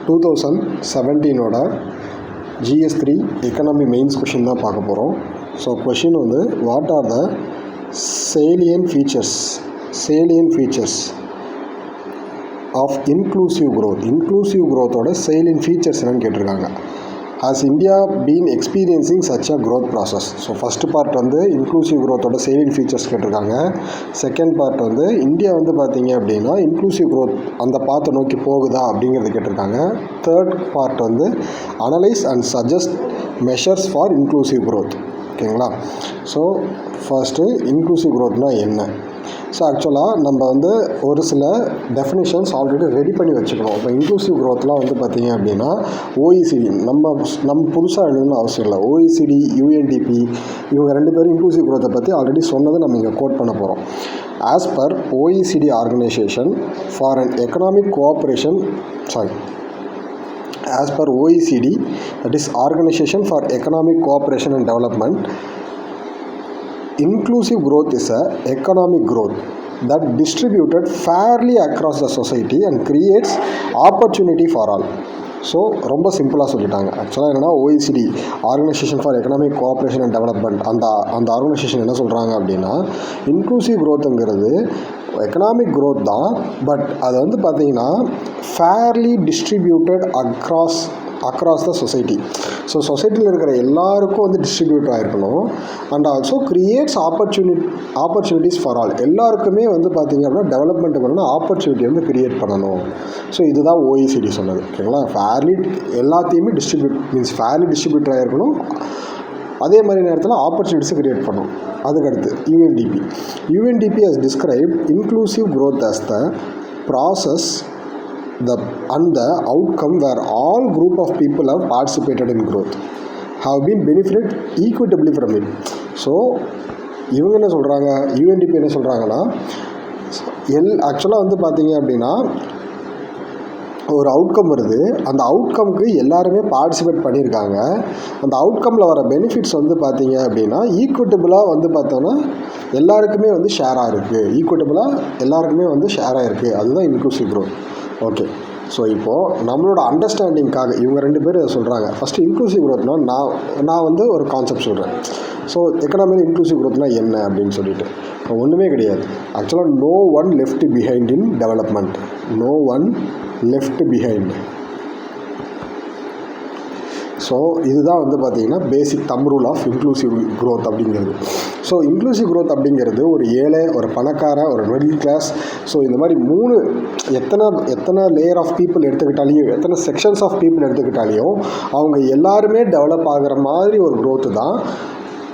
2017ஓட GS3 economy mains question தான் பார்க்க போகிறோம். ஸோ கொஷின் வந்து what are the salient features of inclusive growthோட salient features என்னன்னு கேட்டிருக்காங்க. Has India been experiencing such a growth process? So first part வந்து இன்க்ளூசிவ் growthோட salient features கேட்டிருக்காங்க. செகண்ட் பார்ட் வந்து இந்தியா வந்து பார்த்தீங்க அப்படின்னா இன்க்ளூசிவ் growth அந்த பாத்தை நோக்கி போகுதா அப்படிங்கிறது கேட்டிருக்காங்க. தேர்ட் பார்ட் வந்து analyse and suggest measures for inclusive growth. ஓகேங்களா? ஸோ ஃபர்ஸ்ட்டு இன்க்ளூசிவ் growthனா என்ன? ஸோ ஆக்சுவலாக நம்ம வந்து ஒரு சில டெஃபினிஷன்ஸ் ஆல்ரெடி ரெடி பண்ணி வச்சுக்கணும். இப்போ இன்க்ளூசிவ் growthலாம் வந்து பார்த்திங்க அப்படின்னா OECD நம்ம புதுசாக எழுதணும்னு அவசியம் இல்லை. OECD, UNDP இவங்க ரெண்டு பேரும் இன்க்ளூசிவ் growthை பற்றி ஆல்ரெடி சொன்னதை நம்ம இங்கே கோட் பண்ண போகிறோம். As per OECD organization for an economic cooperation as per OECD, that is Organization for Economic Cooperation and Development, inclusive growth is a economic growth that distributed fairly across the society and creates opportunity for all. So ரொம்ப சிம்பிளாக சொல்லிட்டாங்க. ஆக்சுவலாக என்னென்னா OECD organization for economic cooperation and development அந்த ஆர்கனைசேஷன் என்ன சொல்கிறாங்க அப்படின்னா இன்க்ளூசிவ் growthங்கிறது எக்கனாமிக் growth தான். பட் அது வந்து பார்த்திங்கன்னா fairly distributed across the society. So சொசைட்டியில் இருக்கிற எல்லாருக்கும் வந்து டிஸ்ட்ரிபியூட் ஆகிருக்கணும். And also creates opportunities for all. எல்லாருக்குமே வந்து பார்த்திங்க அப்படின்னா டெவலப்மெண்ட் பண்ணணும், ஆப்பர்ச்சுனிட்டி வந்து கிரியேட் பண்ணணும். ஸோ இதுதான் OECD சொன்னது. ஓகேங்களா? ஃபேர்லி எல்லாத்தையுமே ஃபேர்லி டிஸ்ட்ரிபியூட் ஆகிருக்கணும், அதே மாதிரி நேரத்தில் ஆப்பர்ச்சுனிட்டிஸை கிரியேட் பண்ணணும். அதுக்கடுத்து UNDP has described inclusive growth as the process and the outcome where all group of people have participated in growth have been benefited equitably from it. So இவங்க என்ன சொல்கிறாங்க, UNDP என்ன சொல்கிறாங்கன்னா ஆக்சுவலாக வந்து பார்த்தீங்க அப்படின்னா ஒரு அவுட்கம் வருது, அந்த அவுட்கம்க்கு எல்லாருமே பார்ட்டிசிபேட் பண்ணியிருக்காங்க. அந்த அவுட்கமில் வர பெனிஃபிட்ஸ் வந்து பார்த்தீங்க அப்படின்னா ஈக்குவிட்டபிளாக வந்து பார்த்தோன்னா எல்லாருக்குமே வந்து ஷேராக இருக்குது. அதுதான் இன்க்ளூசிவ் growth. ஓகே, ஸோ இப்போது நம்மளோட அண்டர்ஸ்டாண்டிங்காக இவங்க ரெண்டு பேர் சொல்கிறாங்க. ஃபஸ்ட்டு இன்க்ளூசிவ் growthனா நான் வந்து ஒரு கான்செப்ட் சொல்கிறேன். ஸோ எக்கனாமியில் இன்க்ளூசிவ் growthனா என்ன அப்படின்னு சொல்லிட்டு ஒன்றுமே கிடையாது. ஆக்சுவலாக no one left behind in development. So இதுதான் வந்து பார்த்திங்கன்னா basic thumb rule of inclusive growth அப்படிங்கிறது. ஸோ இன்க்ளூசிவ் growth அப்படிங்கிறது ஒரு ஏழை, ஒரு பணக்கார, ஒரு மிடில் கிளாஸ், ஸோ இந்த மாதிரி எத்தனை லேயர் ஆஃப் பீப்புள் எடுத்துக்கிட்டாலையும், எத்தனை செக்ஷன்ஸ் ஆஃப் பீப்புள் எடுத்துக்கிட்டாலையும் அவங்க எல்லாருமே டெவலப் ஆகிற மாதிரி ஒரு growth தான்.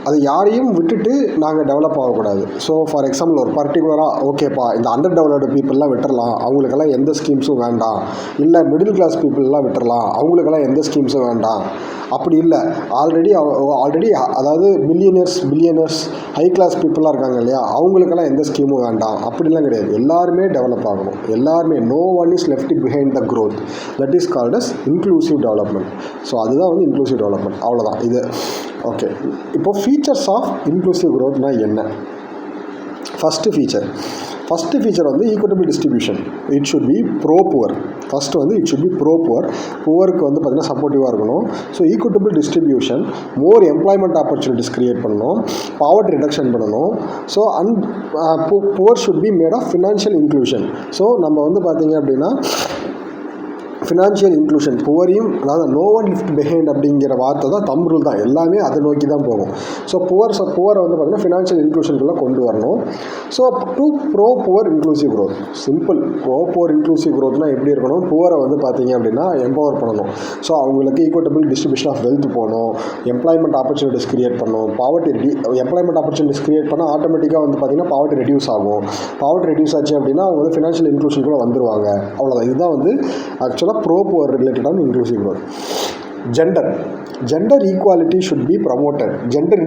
அது யாரையும் விட்டுட்டு நாங்கள் டெவலப் ஆகக்கூடாது. ஸோ ஃபார் எக்ஸாம்பிள் ஒரு பர்டிகுலராக ஓகேப்பா இந்த அண்டர் டெவலப்டு பீப்புளெலாம் விட்டுறலாம், அவங்களுக்கெல்லாம் எந்த ஸ்கீம்ஸும் வேண்டாம், இல்லை மிடில் கிளாஸ் பீப்புளெலாம் விட்டுறலாம், அவங்களுக்கெல்லாம் எந்த ஸ்கீம்ஸும் வேண்டாம், அப்படி இல்லை. ஆல்ரெடி அதாவது பில்லியனர்ஸ் ஹை கிளாஸ் பீப்புளாக இருக்காங்க இல்லையா, அவங்களுக்கெல்லாம் எந்த ஸ்கீமும் வேண்டாம், அப்படிலாம் கிடையாது. எல்லாருமே டெவலப் ஆகணும், எல்லாருமே. No one is left behind the growth. That is called as inclusive development. So அதுதான் வந்து இன்க்ளூசிவ் டெவலப்மெண்ட். அவ்வளோதான் இது. ஓகே, இப்போது ஃபீச்சர்ஸ் ஆஃப் இன்க்ளூசிவ் growthனா என்ன? ஃபஸ்ட்டு ஃபீச்சர் வந்து equitable distribution. It should be pro poor. First வந்து it should be pro poor. புவருக்கு வந்து பார்த்திங்கன்னா சப்போர்ட்டிவாக இருக்கணும். So equitable distribution, more employment opportunities create பண்ணணும், பாவர்ட்டி ரிடக்ஷன் பண்ணணும். So poor should be made of financial inclusion. So நம்ம வந்து பார்த்திங்க அப்படின்னா ஃபினான்ஷியல் இன்க்ளூஷன், புவரையும், அதாவது நோ ஒன் லிஃப்ட் பிஹைண்ட் அப்படிங்கிற வார்த்தை தான் தம் ரூல் தான். எல்லாமே அதை நோக்கி தான் போகும். ஸோ புவரை வந்து பார்த்திங்கன்னா ஃபினான்ஷியல் இன்க்ளூஷனுக்குள்ளே கொண்டு வரணும். So to pro poor inclusive growth. Simple. Pro poor inclusive growthனா எப்படி இருக்கணும்? புவரை வந்து பார்த்திங்க அப்படின்னா எம்பவர் பண்ணணும். ஸோ அவங்களுக்கு ஈக்குவிட்டபிள் டிஸ்ட்ரிபியூஷன் ஆஃப் வெல்த் போகணும், எம்ப்ளாய்மெண்ட் ஆப்பர்ச்சுனிட்டிஸ் கிரியேட் பண்ணணும். எம்ப்ளாய்மெண்ட் ஆப்பர்ச்சுனிட்டிஸ் கிரியேட் பண்ணால் ஆட்டோமேட்டிக்காக வந்து பார்த்திங்கன்னா பாவர்ட்டி ரெடியூஸ் ஆகும். பாவர்ட்டி ரெடியூஸ் ஆச்சு அப்படின்னா அவங்க வந்து ஃபினான்ஷியல் இன்க்ளூஷனுக்குள்ளே வந்துருவாங்க. அவ்வளோதான். இதுதான் வந்து ஆக்சுவலாக ப்ரோ புவர் ரிலேட்டடான inclusive growth. Gender equality should be promoted. Gender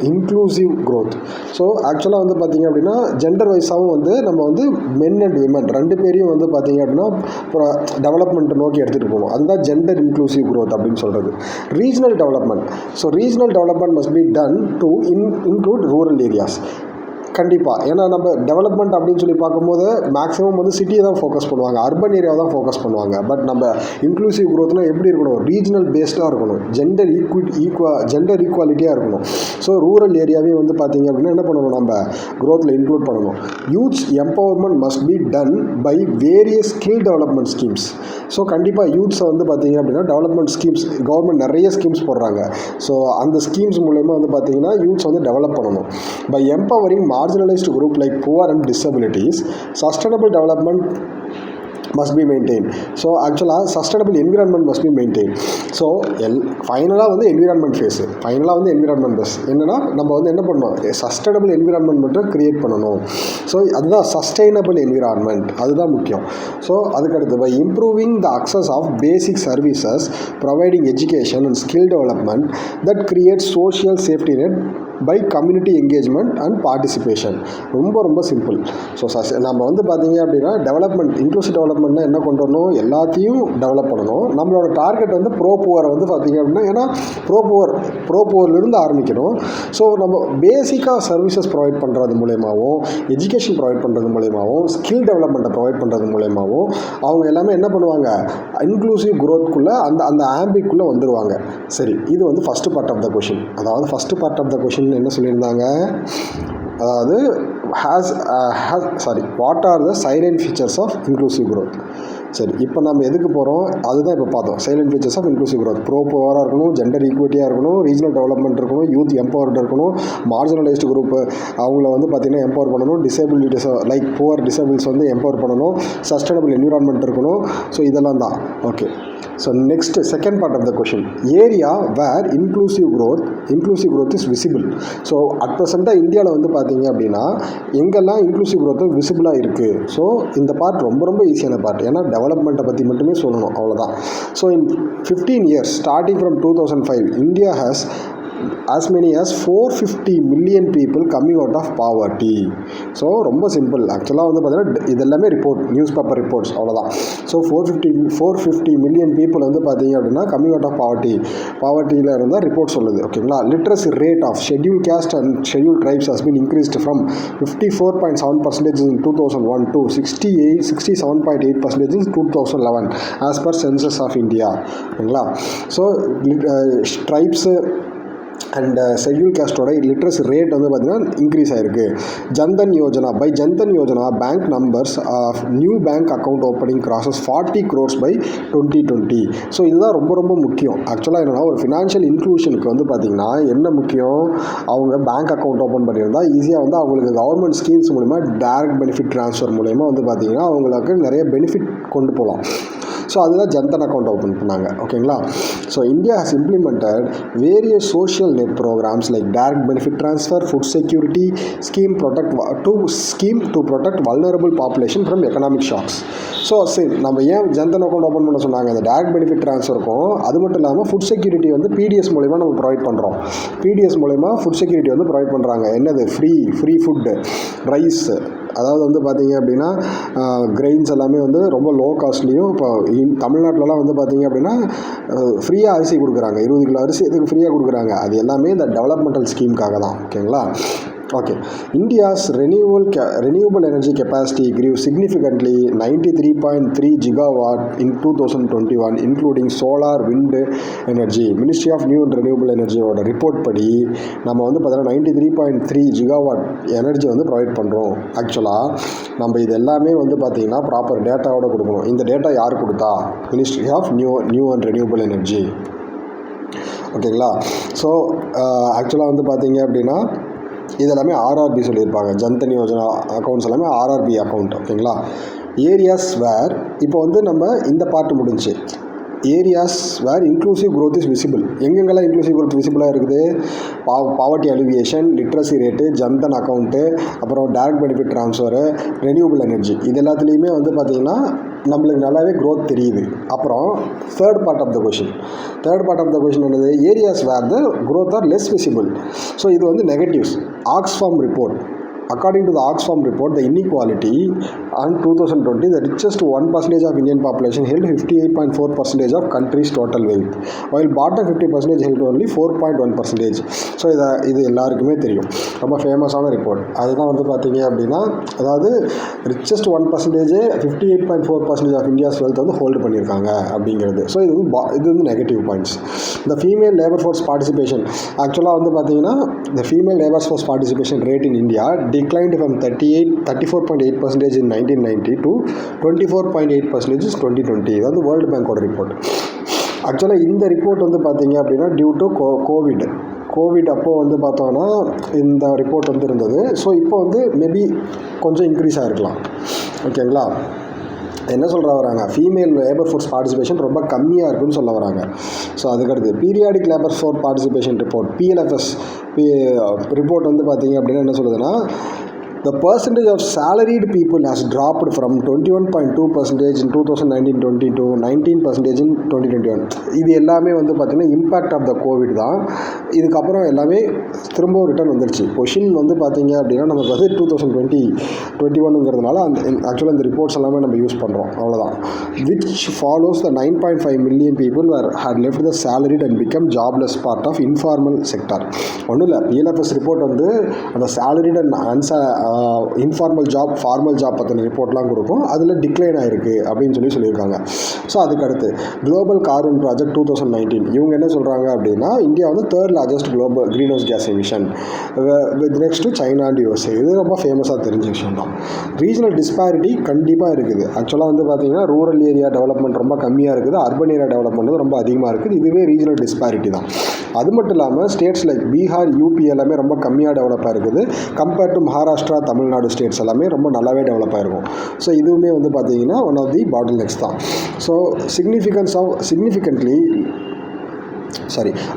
inclusive growth. So ஆக்சுவலாக வந்து பார்த்திங்க அப்படின்னா ஜெண்டர் வைஸாகவும் வந்து நம்ம வந்து மென் அண்ட் விமன் ரெண்டு பேரையும் வந்து பார்த்திங்க அப்படின்னா டெவலப்மெண்ட் நோக்கி எடுத்துகிட்டு போகணும். அதுதான் ஜெண்டர் இன்க்ளூசிவ் growth அப்படின்னு சொல்கிறது. Regional development must be done to include rural areas. கண்டிப்பாக. ஏன்னா நம்ம டெவலப்மெண்ட் அப்படின்னு சொல்லி பார்க்கும்போது மேக்ஸிமம் வந்து சிட்டியை தான் ஃபோக்கஸ் பண்ணுவாங்க, அர்பன் ஏரியாவை தான் ஃபோக்கஸ் பண்ணுவாங்க. பட் நம்ம இன்க்ளூசிவ் க்ரோத்னா எப்படி இருக்கணும், ரீஜனல் பேஸ்டாக இருக்கணும், ஜெண்டர் ஈக்குவாலிட்டியாக இருக்கணும். ஸோ ரூரல் ஏரியாவையும் வந்து பார்த்தீங்க அப்படின்னா என்ன பண்ணணும், நம்ம க்ரோத்தில் இன்க்ளூட் பண்ணணும். Youths empowerment must be done by various skill development schemes. So கண்டிப்பாக யூத்ஸை வந்து பார்த்தீங்க அப்படின்னா டெவலப்மெண்ட் ஸ்கீம்ஸ், கவர்மெண்ட் நிறைய ஸ்கீம்ஸ் போடுறாங்க. ஸோ அந்த ஸ்கீம்ஸ் மூலயமா வந்து பார்த்தீங்கன்னா யூத்ஸ் வந்து டெவலப் பண்ணணும். By empowering marginalized group like poor and disabilities, sustainable development must be maintained. So ஆக்சுவலாக sustainable environment must be maintain. So ஃபைனலாக வந்து என்விரான்மெண்ட் ஃபேஸு, ஃபைனலாக வந்து என்விரான்மெண்ட் பேஸ் என்னென்னா நம்ம வந்து என்ன பண்ணணும், சஸ்டைனபிள் என்விரான்மெண்ட் மட்டும் க்ரியேட் பண்ணணும். ஸோ அதுதான் சஸ்டைனபிள் என்விரான்மெண்ட், அதுதான் முக்கியம். ஸோ அதுக்கடுத்து by improving the access of basic services, providing education and skill development that create social safety net by community engagement and participation. ரொம்ப ரொம்ப சிம்பிள். ஸோ நம்ம வந்து பார்த்தீங்க அப்படின்னா டெவலப்மெண்ட், இன்க்ளூசிவ் டெவலப்மெண்ட்னா என்ன கொண்டு வரணும், எல்லாத்தையும் டெவலப் பண்ணணும். நம்மளோட டார்கெட் வந்து ப்ரோ புவரை வந்து பார்த்தீங்க அப்படின்னா, ஏன்னா ப்ரோ புவர்லேருந்து ஆரம்பிக்கணும். ஸோ நம்ம பேசிக்காக சர்வீசஸ் ப்ரொவைட் பண்ணுறது மூலயமாவும், எஜுகேஷன் ப்ரொவைட் பண்ணுறது மூலயமாவும், ஸ்கில் டெவலப்மெண்ட்டை ப்ரொவைட் பண்ணுறது மூலயமாவும் அவங்க எல்லாமே என்ன பண்ணுவாங்க, இன்க்ளூசிவ் க்ரோத்குள்ளே அந்த ஆம்பிட்குள்ளே வந்துடுவாங்க. சரி, இது வந்து first part of the question. அதாவது first part of the question என்ன சொல்லியிருந்தாங்க, அதாவது what are the salient features of inclusive growth. சரி, இப்போ நம்ம எதுக்கு போகிறோம், அதுதான் இப்போ பார்த்தோம். Salient features of inclusive growth: pro புவராக இருக்கணும், ஜெண்டர் ஈக்குவிட்டியாக இருக்கணும், ரீஜனல் டெவலப்மெண்ட் இருக்கணும், யூத் எம்பவர்டு இருக்கணும், மார்ஜினலைஸ்டு குரூப் அவங்கள வந்து பார்த்திங்கன்னா எம்பவர் பண்ணணும், டிசேபிலிட்டிஸ் லைக் புவர் டிசேபிள்ஸ் வந்து எம்பவர் பண்ணணும், சஸ்டைனபிள் என்விரான்மெண்ட் இருக்கணும். ஸோ இதெல்லாம் தான். Okay, so next second part of the question, area where inclusive growth is visible. So at ப்ரெசென்ட்டாக இந்தியாவில் வந்து பார்த்தீங்க அப்படின்னா எங்கெல்லாம் இன்க்ளூசிவ் க்ரோத் விசிபிளாக இருக்குது. ஸோ இந்த பார்ட் ரொம்ப ரொம்ப ஈஸியான பார்ட், ஏன்னா டெவலப்மெண்ட்டை பற்றி மட்டுமே சொல்லணும், அவ்வளோதான். So in 15 years starting from 2005 India has as many as 450 million people coming out of poverty. So ரொம்ப சிம்பிள். ஆக்சுவலாக வந்து பார்த்தீங்கன்னா இது எல்லாமே ரிப்போர்ட், நியூஸ் பேப்பர் ரிப்போர்ட்ஸ், அவ்வளோதான். ஸோ 450 million people வந்து பார்த்தீங்க அப்படின்னா கம்மிங் அவுட் ஆஃப் பாவர்ட்டியில் இருந்தால் ரிப்போர்ட் சொல்லுது. ஓகேங்களா. Literacy rate of scheduled caste and scheduled tribes has been increased from 54.7% in 2001 to 67.8% in 2011 as per census of India. ஓகேங்களா. So tribes and schedule கேஸ்டோட literacy rate வந்து பார்த்திங்கன்னா இன்க்ரீஸ் ஆகிருக்கு. Jan Dhan Yojana, by Jan Dhan Yojana bank numbers of new bank account opening crosses 40 crores by 2020. So இதுதான் ரொம்ப ரொம்ப முக்கியம். ஆக்சுவலாக என்னென்னா ஒரு ஃபினான்ஷியல் இன்க்ளூஷனுக்கு வந்து பார்த்திங்கன்னா என்ன முக்கியம், அவங்க பேங்க் அக்கௌண்ட் ஓப்பன் பண்ணியிருந்தா ஈஸியாக வந்து அவங்களுக்கு கவர்மெண்ட் ஸ்கீம்ஸ் மூலிமா டைரக்ட் பெனிஃபிட் ட்ரான்ஸ்ஃபர் மூலயமா வந்து பார்த்திங்கன்னா அவங்களுக்கு நிறைய பெனிஃபிட் கொண்டு போகலாம். ஸோ அதுதான் ஜன்தன் அக்கௌண்ட் ஓப்பன் பண்ணாங்க. ஓகேங்களா. So India has implemented various social net programs like direct benefit transfer, food security scheme to protect vulnerable population from economic shocks. So சரி, நம்ம ஏன் ஜன்தன் அக்கௌண்ட் ஓப்பன் பண்ண சொன்னாங்க, இந்த டைரக்ட் பெனிஃபிட் ட்ரான்ஸ்ஃபருக்கும் அது மட்டும் இல்லாமல் ஃபுட் செக்யூரிட்டி வந்து பிடிஎஸ் மூலிமா நம்ம ப்ரொவைட் பண்ணுறோம். பிடிஎஸ் மூலிமா ஃபுட் செக்யூரிட்டி வந்து ப்ரொவைட் பண்ணுறாங்க. என்னது, ஃப்ரீ ஃபுட்டு, ரைஸ், அதாவது வந்து பார்த்திங்க அப்படின்னா கிரெயின்ஸ் எல்லாமே வந்து ரொம்ப லோ காஸ்ட்லேயும், இப்போ தமிழ்நாட்டிலலாம் வந்து பார்த்திங்க அப்படின்னா ஃப்ரீயாக அரிசி கொடுக்குறாங்க. 20 கிலோ அரிசி எதுக்கு ஃப்ரீயாக கொடுக்குறாங்க, அது எல்லாமே இந்த டெவலப்மெண்டல் ஸ்கீமுக்காக தான். ஓகேங்களா. Okay, India's renewable energy capacity grew significantly 93.3 gigawatt in 2021 including solar, wind energy. Ministry of New and Renewable Energy ஓட ரிப்போர்ட் படி நம்ம வந்து பார்த்தீங்கன்னா 93.3 gigawatt எனர்ஜி வந்து ப்ரொவைட் பண்ணுறோம். ஆக்சுவலாக நம்ம இது எல்லாமே வந்து பார்த்திங்கன்னா ப்ராப்பர் டேட்டாவோட கொடுக்கணும். இந்த டேட்டா யார் கொடுத்தா, ministry of new and renewable energy. ஓகேங்களா. ஸோ ஆக்சுவலாக வந்து பார்த்தீங்க அப்படின்னா இதெல்லாமே ஆர்ஆர்பி சொல்லியிருப்பாங்க. ஜன்தன் யோஜனா அக்கௌண்ட்ஸ் எல்லாமே ஆர்ஆர்பி அக்கௌண்ட். ஓகேங்களா. ஏரியாஸ் வேர், இப்போ வந்து நம்ம இந்த பார்ட்டு முடிஞ்சு, areas where inclusive growth is visible. எங்கெங்கெல்லாம் இன்க்ளூசிவ் க்ரோத் விசிபிளாக இருக்குது, poverty alleviation, literacy rate, Jan Dhan account, அப்புறம் direct benefit transfer, renewable energy, இது எல்லாத்துலேயுமே வந்து பார்த்திங்கன்னா நம்மளுக்கு நல்லாவே க்ரோத் தெரியுது. அப்புறம் third part of the question என்னது, areas where the growth are less visible. So இது வந்து negatives. Oxfam report according to the Oxfam report, the inequality on 2020, the richest 1% of Indian population held 58.4% of country's total wealth, while bottom 50% held only 4.1%. So இது எல்லாருக்குமே தெரியும், ரொம்ப ஃபேமஸான report. அதுதான் வந்து பார்த்தீங்க அப்படின்னா, அதாவது ரிச்சஸ்ட் 1% 58.4% ஆஃப் இந்தியாஸ் வெல்த் வந்து ஹோல்டு பண்ணியிருக்காங்க அப்படிங்கிறது. ஸோ இது வந்து நெகட்டிவ் பாயிண்ட்ஸ். இந்த ஃபீமேல் லேபர் ஃபோர்ஸ் பார்ட்டிசிபேஷன், ஆக்சுவலாக வந்து பார்த்தீங்கன்னா the female labor force participation rate in India declined from 34.8% in 1990 to 24.8% in 2020. இது வந்து வேர்ல்டு பேங்கோட ரிப்போர்ட். ஆக்சுவலாக இந்த ரிப்போர்ட் வந்து பார்த்தீங்க அப்படின்னா டியூ டு கோவிட் அப்போது வந்து பார்த்தோன்னா இந்த ரிப்போர்ட் வந்து இருந்தது. ஸோ இப்போ வந்து மேபி கொஞ்சம் இன்க்ரீஸ் ஆகிருக்கலாம். ஓகேங்களா? என்ன சொல்ல வராங்க, ஃபீமேல் லேபர் ஃபோர்ஸ் பார்ட்டிசிபேஷன் ரொம்ப கம்மியாக இருக்குன்னு சொல்ல வராங்க. ஸோ அதுக்கடுத்து periodic labour force participation report, PLFS report வந்து பார்த்தீங்க அப்படின்னா என்ன சொல்லுதுன்னா, the percentage of salaried people has dropped from 21.2% in 2019-20 to 19% in 2021. இது எல்லாமே வந்து பார்த்திங்கன்னா இம்பேக்ட் ஆஃப் த கோவிட் தான். இதுக்கப்புறம் எல்லாமே திரும்பவும் ரிட்டர்ன் வந்துருச்சு. கொஷின் வந்து பார்த்தீங்க அப்படின்னா நமக்கு வந்து 2020-21ங்கிறதுனால ஆக்சுவலாக இந்த ரிப்போர்ட்ஸ் எல்லாமே நம்ம யூஸ் பண்ணுறோம், அவ்வளோதான். Which follows the 9.5 million people had left the salaried and become jobless part of informal sector. ஒன்றும் இல்லை, PLFS ரிப்போர்ட் வந்து அந்த salaried and informal job, formal job பற்றின ரிப்போர்ட்லாம் கொடுக்கும். அதில் டிக்ளைன் ஆகிருக்கு அப்படின்னு சொல்லியிருக்காங்க. ஸோ அதுக்கடுத்து குளோபல் கார்பன் ப்ராஜெக்ட் 2019, இவங்க என்ன சொல்கிறாங்க அப்படின்னா, இந்தியா வந்து 3rd largest global green house case emission with next to China and USA. இது ரொம்ப ஃபேமஸாக தெரிஞ்ச விஷயம் தான். ரீஜனல் டிஸ்பாரிட்டி கண்டிப்பாக இருக்குது. ஆக்சுவலாக வந்து பார்த்தீங்கன்னா ரூரல் ஏரியா டெவலப்மெண்ட் ரொம்ப கம்மியாக இருக்குது, அர்பன் ஏரியா டெவலப்மெண்ட் ரொம்ப அதிகமாக இருக்குது. இதுவே ரீஜனல் டிஸ்பாரிட்டி தான். அது மட்டும் இல்லாமல் ஸ்டேட்ஸ் லைக் பீகார், UP எல்லாமே ரொம்ப கம்மியாக டெவலப்பாக இருக்குது. Compared to Maharashtra, Tamil Nadu states எல்லாமே ரொம்ப நல்லாவே டெவலப் ஆகிருக்கும். ஸோ இதுவுமே வந்து பார்த்தீங்கன்னா one of the bottleneck தான். So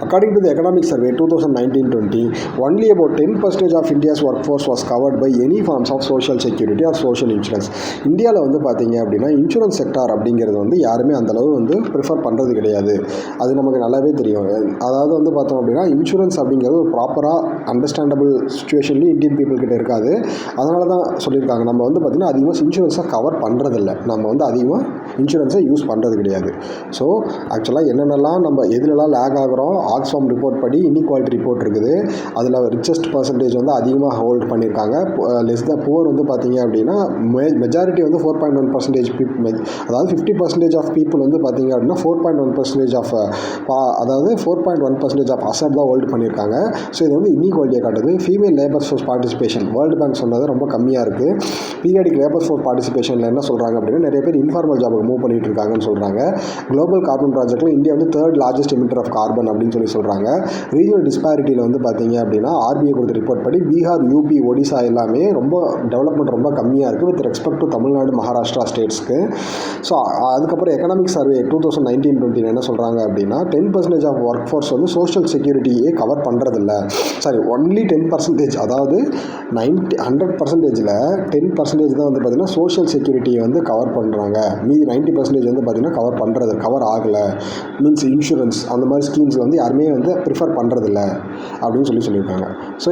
according to the economic survey 2019-20, only about 10% of India's workforce was covered by any forms of social security or social insurance. இந்தியாவில் வந்து பார்த்தீங்க அப்படின்னா இன்சூரன்ஸ் செக்டார் அப்படிங்கிறது வந்து யாருமே அந்தளவு வந்து ப்ரிஃபர் பண்ணுறது கிடையாது. அது நமக்கு நல்லாவே தெரியும். அதாவது வந்து பார்த்தோம் அப்படின்னா இன்சூரன்ஸ் அப்படிங்கிறது ஒரு ப்ராப்பராக அண்டர்ஸ்டாண்டபிள் சுச்சுவேஷன்லேயும் இந்தியன் பீப்புள் கிட்ட இருக்காது. அதனால தான் சொல்லியிருக்காங்க, நம்ம வந்து பார்த்திங்கன்னா அதிகமாக இன்சூரன்ஸை கவர் பண்ணுறதில்ல, நம்ம வந்து அதிகமாக இன்சூரன்ஸை யூஸ் பண்ணுறது கிடையாது. ஸோ ஆக்சுவலாக என்னென்னலாம் நம்ம எதுலலாம் லேக் ஆகிறோம், ஆக்ஸ்ஃபார்ம் ரிப்போர்ட் படி இன்இக்வாலிட்டி ரிப்போர்ட் இருக்குது. அதில் ரிச்சஸ்ட் பர்சன்டேஜ் வந்து அதிகமாக ஹோல்ட் பண்ணியிருக்காங்க. லெஸ் த புவர் வந்து பார்த்தீங்க அப்படின்னா மெஜாரிட்டி வந்து 4.1%, அதாவது 50% ஆஃப் பீப்புள் வந்து பார்த்தீங்க அப்படின்னா 4.1% ஆஃப் அதாவது 4.1% ஆஃப் அசட் தான் ஹோல்ட் பண்ணியிருக்காங்க. ஸோ இது வந்து இன்இக்வாலிட்டியை காட்டுது. Female labour force participation world bank சொன்னது ரொம்ப கம்மியாக இருக்குது. பீரியாடிக் லேபர் ஃபோர்ஸ் பார்ட்டிசிபேஷனில் என்ன சொல்கிறாங்க அப்படின்னா நிறைய பேர் இன்ஃபார்மல் ஜாபுக்கு மூவ் பண்ணிட்டு இருக்காங்கன்னு சொல்கிறாங்க. குளோபல் கார்பன் ப்ராஜெக்ட்டில் இந்தியா வந்து 3rd largest emitter of carbon அப்படின்னு சொல்கிறாங்க. ரீஜனல் டிஸ்பாரிட்டியில் வந்து பார்த்தீங்க அப்படின்னா RBI கொடுத்த ரிப்போர்ட் படி பீகார், UP, ஒடிசா எல்லாமே ரொம்ப டெவலப்மெண்ட் ரொம்ப கம்மியாக இருக்குது with respect to Tamil Nadu, Maharashtra ஸ்டேட்ஸ்க்கு. ஸோ அதுக்கப்புறம் எக்கனாமிக் சர்வே 2019-20 என்ன சொல்கிறாங்க அப்படின்னா 10% ஆஃப் ஒர்க் ஃபோர்ஸ் வந்து சோஷியல் செக்யூரிட்டியே கவர் பண்ணுறதில்ல. ஒன்லி 10%, அதாவது 100%ல் 10% தான் வந்து பார்த்திங்கன்னா சோஷியல் செக்யூரிட்டியை வந்து கவர் பண்ணுறாங்க. மீதி 90% வந்து பார்த்திங்கன்னா கவர் ஆகலை. மீன்ஸ் இன்சூரன்ஸ் அந்த மாதிரி ஸ்கீம்ஸ் வந்து யாருமே வந்து ப்ரிஃபர் பண்ணுறதில்ல அப்படின்னு சொல்லியிருக்காங்க. ஸோ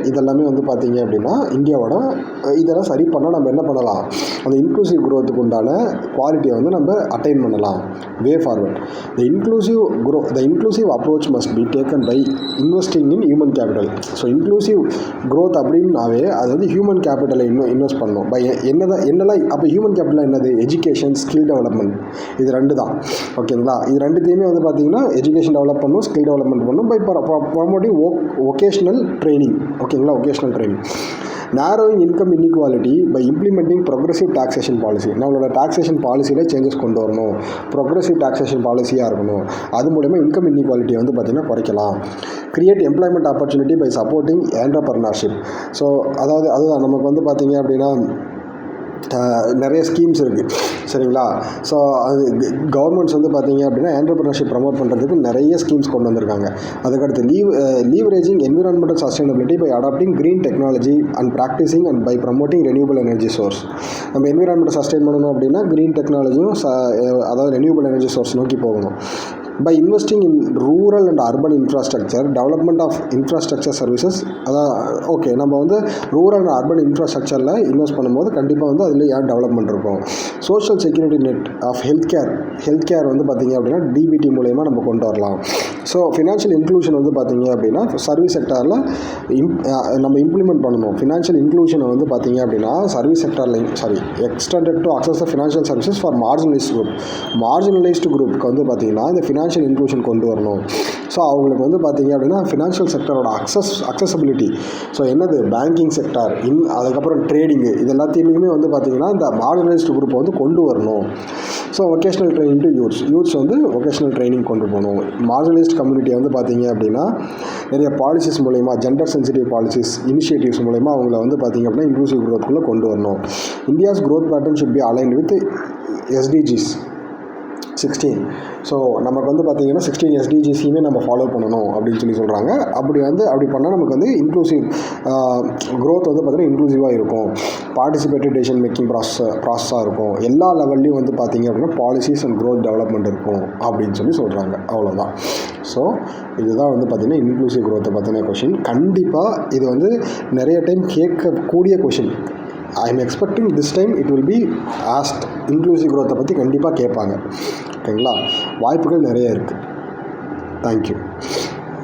இதெல்லாமே வந்து பார்த்தீங்க அப்படின்னா இந்தியாவோட இதெல்லாம் சரி பண்ணால் நம்ம என்ன பண்ணலாம், அந்த இன்க்ளூசிவ் க்ரோத்துக்கு உண்டான குவாலிட்டியை வந்து நம்ம அட்டைன் பண்ணலாம். Way forward the inclusive approach must be taken by investing in human capital. So inclusive growth அப்படின்னாவே அது வந்து ஹியூமன் கேபிட்டலை இன்வெஸ்ட் பண்ணணும். பை என்னெல்லாம் அப்போ ஹியூமன் கேபிட்டல் என்னது, எஜுகேஷன், ஸ்கில் டெவலப்மெண்ட், இது 2 தான். ஓகேங்களா? இது 2த்தையுமே வந்து பார்த்தீங்கன்னா எஜுகேஷன் டெவலப் பண்ணணும், ஸ்கில் டெவலப்மெண்ட் பண்ணணும் பை ப்ரமோட்டிங் ஒகேஷ்னல் ட்ரைனிங். ஓகேங்களா? Vocational training. Narrowing income inequality by implementing progressive taxation policy. நம்மளோட டாக்ஸேஷன் பாலிசியில் சேஞ்சஸ் கொண்டு வரணும், ப்ரொக்ரெசிவ் டாக்ஸேஷன் பாலிசியாக இருக்கணும். அது மூலமா இன்கம் இன்இக்வாலிட்டியை வந்து பார்த்திங்கன்னா குறைக்கலாம். Create employment opportunity by supporting entrepreneurship. So அதுதான் நமக்கு வந்து பார்த்திங்க அப்படின்னா நிறைய ஸ்கீம்ஸ் இருக்குது, சரிங்களா? ஸோ அது கவர்மெண்ட்ஸ் வந்து பார்த்தீங்க அப்படின்னா என்டர்பிரினர்ஷிப் ப்ரமோட் பண்ணுறதுக்கு நிறைய ஸ்கீம்ஸ் கொண்டு வந்திருக்காங்க. அதுக்கடுத்து leveraging environmental sustainability by adapting green technology and practising and by promoting renewable energy source. நம்ம என்விரான்மெண்ட்டை சஸ்டைன் பண்ணணும் அப்படின்னா க்ரீன் டெக்னாலஜியும் அதாவது ரெனியூபிள் எனர்ஜி சோர்ஸ் நோக்கி போகணும். By investing in rural and urban infrastructure, development of infrastructure services. அதான் okay, நம்ம வந்து ரூரல் அண்ட் அர்பன் இன்ஃப்ராஸ்ட்ரக்சரில் இன்வெஸ்ட் பண்ணும்போது கண்டிப்பாக வந்து அதில் ஏன் டெவலப்மெண்ட் இருக்கும். Social security net of health care வந்து பார்த்திங்க அப்படின்னா டிபிடி மூலயமா நம்ம கொண்டு வரலாம். ஸோ ஃபினான்ஷியல் இன்க்ளூஷன் வந்து பார்த்திங்க அப்படின்னா சர்வீஸ் செக்டாரில் நம்ம இம்ப்ளிமெண்ட் பண்ணணும். ஃபினான்ஷியல் இன்க்ளூஷனை வந்து பார்த்திங்க அப்படின்னா சர்வீஸ் செக்டாரில் extended to access the financial services for marginalized குரூப்புக்கு வந்து பார்த்திங்கன்னா இந்த ஃபினான்ஷியல் இன்க்ளூஷன் கொண்டு வரணும். ஸோ அவங்களுக்கு வந்து பார்த்திங்க அப்படின்னா ஃபினான்ஷியல் செக்டரோட அக்சசபிலிட்டி, ஸோ என்னது பேங்கிங் செக்டார், அதுக்கப்புறம் ட்ரேடிங்கு, இது எல்லாத்தையுமே வந்து பார்த்திங்கன்னா இந்த மார்ஜினலைஸ்டு குரூப்பை வந்து கொண்டு வரணும். So vocational training to youths வந்து வொகேஷ்னல் ட்ரைனிங் கொண்டு போகணும். மார்ஜினலைஸ்ட் கம்யூனிட்டியை வந்து பார்த்திங்க அப்படின்னா நிறைய பாலிசிஸ் மூலயமா, ஜெண்டர் சென்சிட்டிவ் பாலிசிஸ், இனிஷியேட்டிவ்ஸ் மூலயமா அவங்கள வந்து பார்த்திங்க அப்படின்னா இன்க்ளூசிவ் க்ரோத்துக்குள்ளே கொண்டு வரணும். India's growth pattern should be aligned with SDGs 16. So நமக்கு வந்து பார்த்திங்கன்னா 16 SDGஸையுமே நம்ம ஃபாலோ பண்ணணும் அப்படின்னு சொல்கிறாங்க. அப்படி பண்ணால் நமக்கு வந்து இன்க்ளூசிவ் க்ரோத் வந்து பார்த்திங்கன்னா இன்க்ளூசிவாக இருக்கும், பார்ட்டிசிபேட்டரி டெசிஷன் மேக்கிங் ப்ராசஸாக இருக்கும், எல்லா லெவல்லையும் வந்து பார்த்திங்க அப்படின்னா பாலிசிஸ் அண்ட் க்ரோத் டெவலப்மெண்ட் இருக்கும் அப்படின்னு சொல்கிறாங்க. அவ்வளோதான். ஸோ இதுதான் வந்து பார்த்திங்கன்னா இன்க்ளூசிவ் க்ரோத்தை பற்றின கொஷின். கண்டிப்பாக இது வந்து நிறைய டைம் கேட்கக்கூடிய question. I am expecting this time it will be asked. இன்க்ளூசிவ் க்ரோத்தை பற்றி கண்டிப்பாக கேட்பாங்க. ஓகேங்களா? வாய்ப்புகள் நிறைய இருக்குது. தேங்க்யூ.